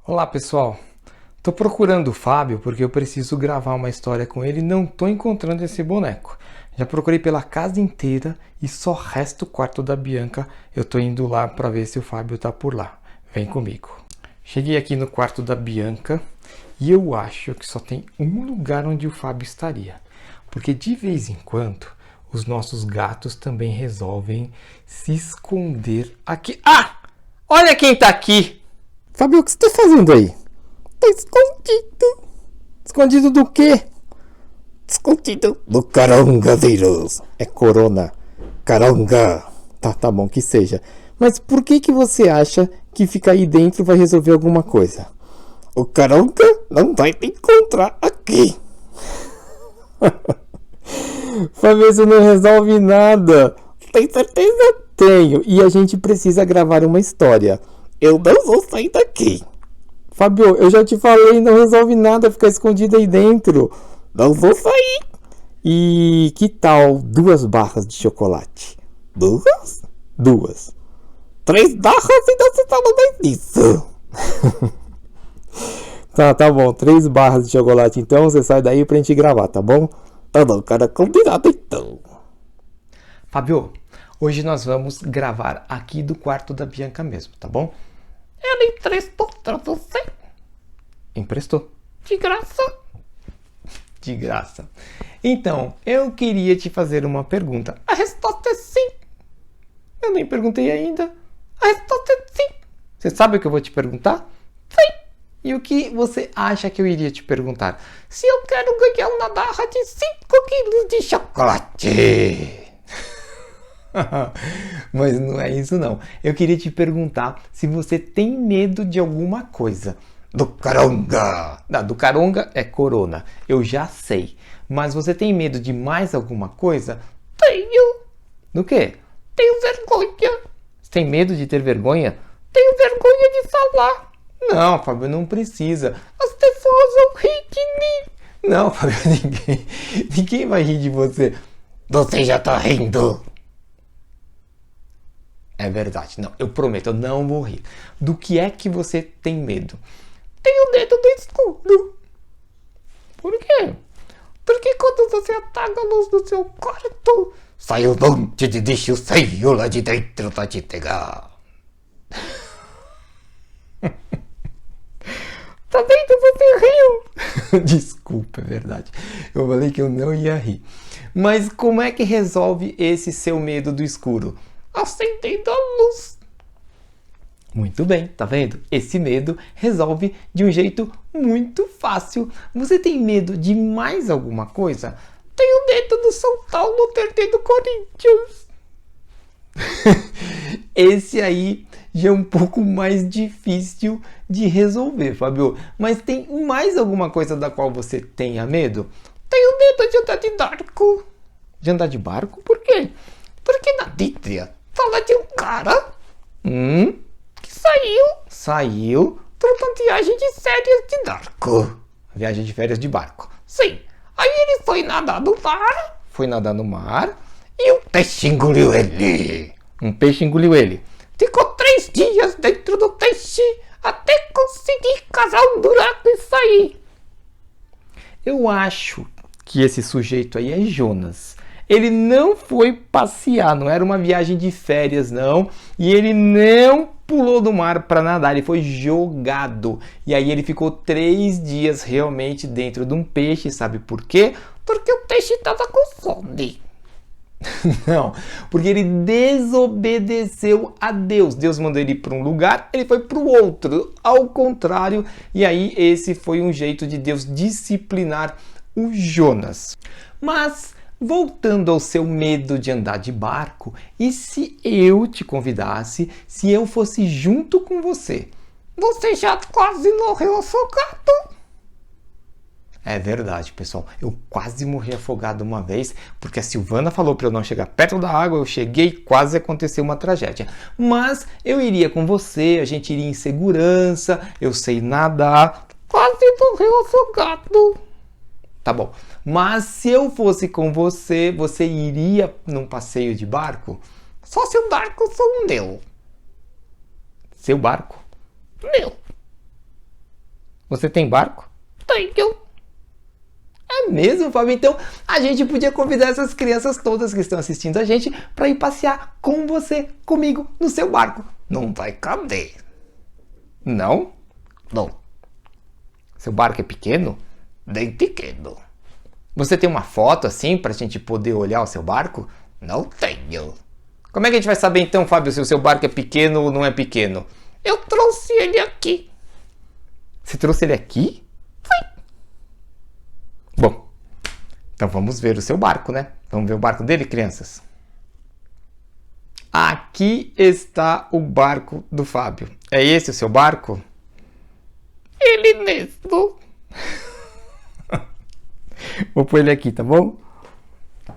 Olá pessoal, tô procurando o Fábio porque eu preciso gravar uma história com ele e não tô encontrando esse boneco. Já procurei pela casa inteira e só resta o quarto da Bianca. Eu tô indo lá para ver se o Fábio tá por lá. Vem comigo. Cheguei aqui no quarto da Bianca e eu acho que só tem um lugar onde o Fábio estaria. Porque de vez em quando os nossos gatos também resolvem se esconder aqui. Ah! Olha quem tá aqui! Fábio, o que você tá fazendo aí? Tô escondido. Escondido do quê? Escondido do coronavírus. É corona. Caronga. Tá bom que seja. Mas por que você acha que ficar aí dentro vai resolver alguma coisa? O caronga não vai me encontrar aqui. Fábio, isso não resolve nada. Tem certeza? Tenho. E a gente precisa gravar uma história. Eu não vou sair daqui. Fábio, eu já te falei, não resolve nada ficar escondido aí dentro. Não vou sair. E que tal 2 barras de chocolate? 2? 2. 3 barras e não se fala mais nisso. Tá bom. 3 barras de chocolate então. Você sai daí pra gente gravar, tá bom? Tá bom, cara, combinado então. Fábio, hoje nós vamos gravar aqui do quarto da Bianca mesmo, tá bom? Ela emprestou pra você. Emprestou. De graça. De graça. Então, eu queria te fazer uma pergunta. A resposta é sim. Eu nem perguntei ainda. A resposta é sim. Você sabe o que eu vou te perguntar? Sim. E o que você acha que eu iria te perguntar? Se eu quero ganhar uma barra de 5 quilos de chocolate. Mas não é isso não. Eu queria te perguntar se você tem medo de alguma coisa. Do caronga. Não, do caronga é corona. Eu já sei. Mas você tem medo de mais alguma coisa? Tenho. Do quê? Tenho vergonha. Você tem medo de ter vergonha? Tenho vergonha de falar. Não, Fábio, não precisa. As pessoas vão rir de mim. Não, Fábio, ninguém vai rir de você. Você já tá rindo. É verdade. Não, eu prometo, eu não vou rir. Do que é que você tem medo? Tenho medo do escuro. Por quê? Porque quando você apaga a luz do seu quarto, sai um monte de bicho feio lá de dentro pra te pegar. Tá vendo? Você riu. Desculpa, é verdade. Eu falei que eu não ia rir. Mas como é que resolve esse seu medo do escuro? Acendendo a luz. Muito bem, tá vendo? Esse medo resolve de um jeito muito fácil. Você tem medo de mais alguma coisa? Tenho medo do São Paulo perder do Corinthians. Esse aí já é um pouco mais difícil de resolver, Fábio. Mas tem mais alguma coisa da qual você tenha medo? Tenho medo de andar de barco. De andar de barco? Por quê? Porque na Bíblia fala de um cara que saiu para uma viagem de férias de barco. Viagem de férias de barco. Sim. Aí ele foi nadar no mar. Foi nadar no mar. E um peixe engoliu ele. Um peixe engoliu ele. Ficou 3 dias dentro do peixe até conseguir cavar um buraco e sair. Eu acho que esse sujeito aí é Jonas. Ele não foi passear, não era uma viagem de férias, não. E ele não pulou do mar para nadar, ele foi jogado. E aí ele ficou 3 dias realmente dentro de um peixe, sabe por quê? Porque o peixe estava com fome. Não, porque ele desobedeceu a Deus. Deus mandou ele para um lugar, ele foi para o outro, ao contrário. E aí esse foi um jeito de Deus disciplinar o Jonas. Mas voltando ao seu medo de andar de barco, e se eu te convidasse, se eu fosse junto com você? Você já quase morreu afogado. É verdade, pessoal. Eu quase morri afogado uma vez, porque a Silvana falou para eu não chegar perto da água, eu cheguei e quase aconteceu uma tragédia. Mas eu iria com você, a gente iria em segurança, eu sei nadar. Quase morreu afogado. Tá bom. Mas se eu fosse com você, você iria num passeio de barco? Só se o barco for o meu. Seu barco? Meu. Você tem barco? Tenho. É mesmo, Fábio? Então a gente podia convidar essas crianças todas que estão assistindo a gente para ir passear com você, comigo, no seu barco. Não vai caber. Não? Não, Seu barco é pequeno? nem pequeno. Você tem uma foto assim pra gente poder olhar o seu barco? Não tenho. Como é que a gente vai saber então, Fábio, se o seu barco é pequeno ou não é pequeno? Eu trouxe ele aqui. Você trouxe ele aqui? Foi. Bom, então vamos ver o seu barco, né? Vamos ver o barco dele, crianças? Aqui está o barco do Fábio. É esse o seu barco? Ele mesmo. Vou pôr ele aqui, tá bom?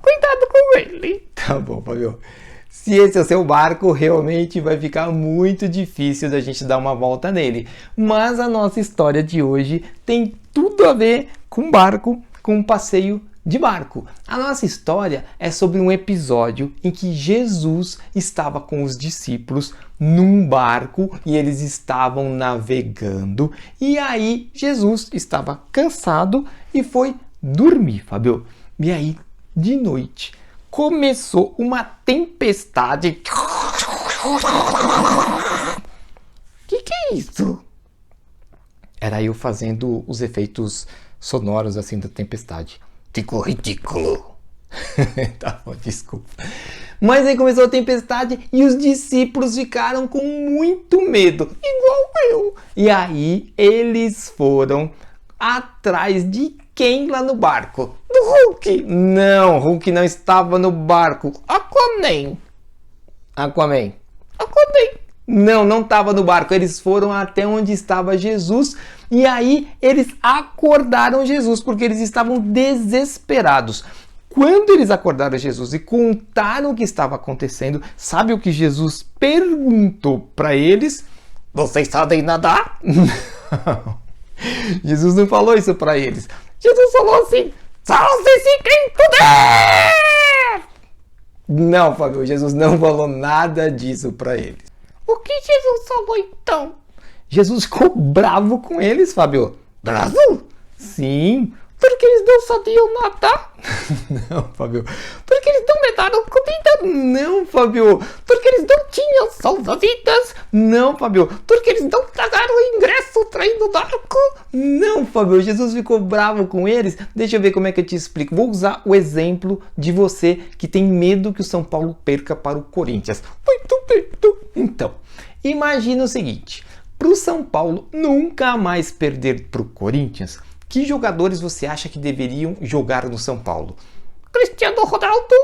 Cuidado com ele. Tá bom, Fábio. Se esse é o seu barco, realmente vai ficar muito difícil da gente dar uma volta nele. Mas a nossa história de hoje tem tudo a ver com barco, com um passeio de barco. A nossa história é sobre um episódio em que Jesus estava com os discípulos num barco e eles estavam navegando. E aí Jesus estava cansado e foi dormir, Fábio. E aí, de noite, começou uma tempestade. Que é isso? Era eu fazendo os efeitos sonoros assim da tempestade. Ficou ridículo. Tá bom, desculpa. Mas aí começou a tempestade e os discípulos ficaram com muito medo, igual eu. E aí eles foram atrás de quem lá no barco? Do Hulk. Não, Hulk não estava no barco. Aquaman. Aquaman. Aquaman. Não estava no barco. Eles foram até onde estava Jesus e aí eles acordaram Jesus porque eles estavam desesperados. Quando eles acordaram Jesus e contaram o que estava acontecendo, sabe o que Jesus perguntou para eles? Vocês sabem nadar? Não. Jesus não falou isso para eles. Jesus falou assim: salve-se quem puder! Não, Fábio, Jesus não falou nada disso para eles. O que Jesus falou então? Jesus ficou bravo com eles, Fábio. Bravo? Sim. Porque eles não sabiam nadar? Não, Fábio. Porque eles não me deram comida? Não, Fábio. Porque eles não tinham salva-vidas? Não, Fábio. Porque eles não pagaram o ingresso para ir no barco? Não, Fábio. Jesus ficou bravo com eles. Deixa eu ver como é que eu te explico. Vou usar o exemplo de você que tem medo que o São Paulo perca para o Corinthians. Muito medo. Então, imagina o seguinte. Para o São Paulo nunca mais perder para o Corinthians, que jogadores você acha que deveriam jogar no São Paulo? Cristiano Ronaldo.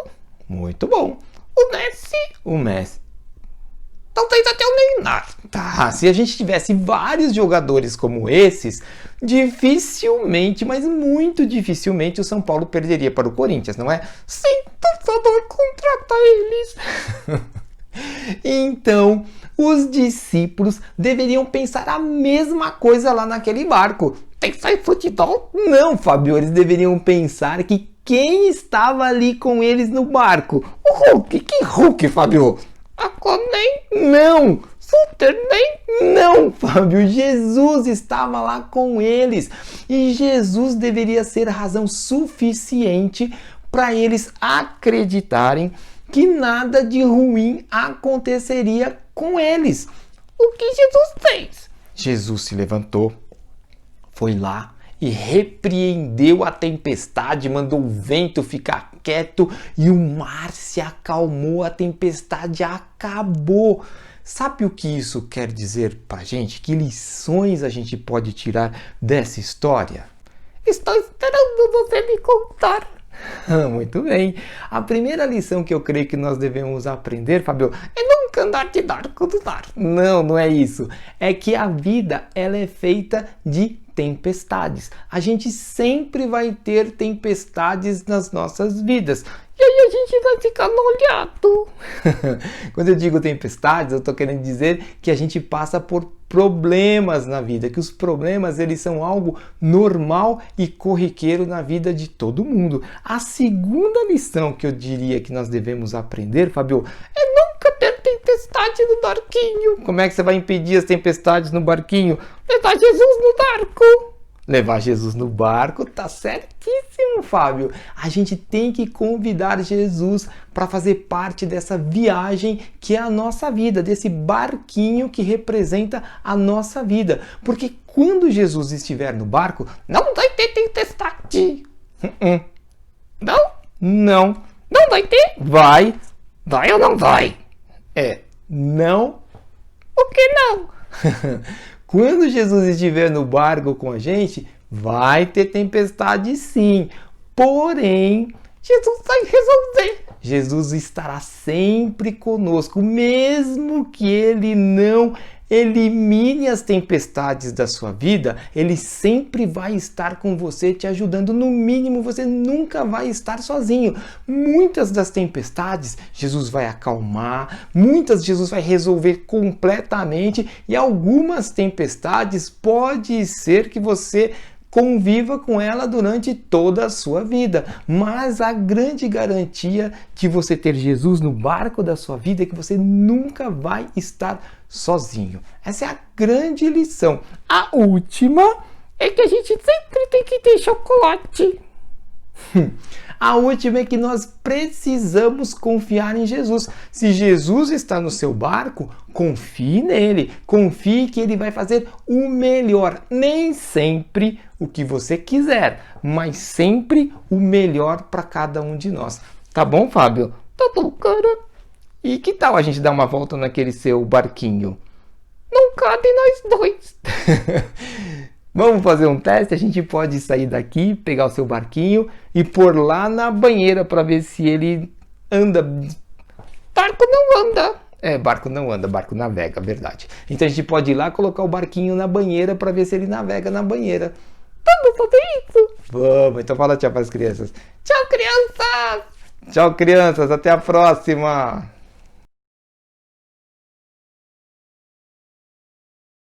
Muito bom. O Messi. O Messi. Talvez até o Neymar. Tá, se a gente tivesse vários jogadores como esses, dificilmente, mas muito dificilmente o São Paulo perderia para o Corinthians, não é? Sim, por favor, contrata eles. Então, os discípulos deveriam pensar a mesma coisa lá naquele barco. Pensar em futebol? Não, Fábio, eles deveriam pensar que quem estava ali com eles no barco? O Hulk. Que Hulk, Fábio? Aquaman? Não! Superman? Não, Fábio, Jesus estava lá com eles. E Jesus deveria ser razão suficiente para eles acreditarem que nada de ruim aconteceria com eles. O que Jesus fez? Jesus se levantou, foi lá e repreendeu a tempestade, mandou o vento ficar quieto e o mar se acalmou, a tempestade acabou. Sabe o que isso quer dizer pra gente? Que lições a gente pode tirar dessa história? Estou esperando você me contar. Muito bem. A primeira lição que eu creio que nós devemos aprender, Fábio, é nunca andar de barco no mar. Não é isso. É que a vida ela é feita de tempestades. A gente sempre vai ter tempestades nas nossas vidas. E aí a gente vai ficar molhado. Quando eu digo tempestades, eu estou querendo dizer que a gente passa por problemas na vida, que os problemas eles são algo normal e corriqueiro na vida de todo mundo. A segunda lição que eu diria que nós devemos aprender, Fábio, é nunca ter tempestade tempestade no barquinho. Como é que você vai impedir as tempestades no barquinho? Levar Jesus no barco. Levar Jesus no barco, tá certíssimo, Fábio. A gente tem que convidar Jesus para fazer parte dessa viagem que é a nossa vida, desse barquinho que representa a nossa vida. Porque quando Jesus estiver no barco, não vai ter tempestade. Não? Não. Não vai ter? Vai. Vai ou não vai? Não. Por que não? Quando Jesus estiver no barco com a gente, vai ter tempestade sim. Porém, Jesus vai resolver. Jesus estará sempre conosco, mesmo que Ele não elimine as tempestades da sua vida, Ele sempre vai estar com você, te ajudando. No mínimo, você nunca vai estar sozinho. Muitas das tempestades, Jesus vai acalmar, muitas Jesus vai resolver completamente, e algumas tempestades pode ser que você conviva com ela durante toda a sua vida. Mas a grande garantia de você ter Jesus no barco da sua vida é que você nunca vai estar sozinho. Essa é a grande lição. A última é que a gente sempre tem que ter chocolate. A última é que nós precisamos confiar em Jesus. Se Jesus está no seu barco, confie nele. Confie que ele vai fazer o melhor. Nem sempre o que você quiser, mas sempre o melhor para cada um de nós. Tá bom, Fábio? Tá bom, cara. E que tal a gente dar uma volta naquele seu barquinho? Não cabe nós dois. Vamos fazer um teste? A gente pode sair daqui, pegar o seu barquinho e pôr lá na banheira para ver se ele anda. Barco não anda. Barco não anda, barco navega, verdade. Então a gente pode ir lá colocar o barquinho na banheira para ver se ele navega na banheira. Vamos fazer isso? Vamos, então fala tchau para as crianças. Tchau, crianças! Tchau, crianças, até a próxima!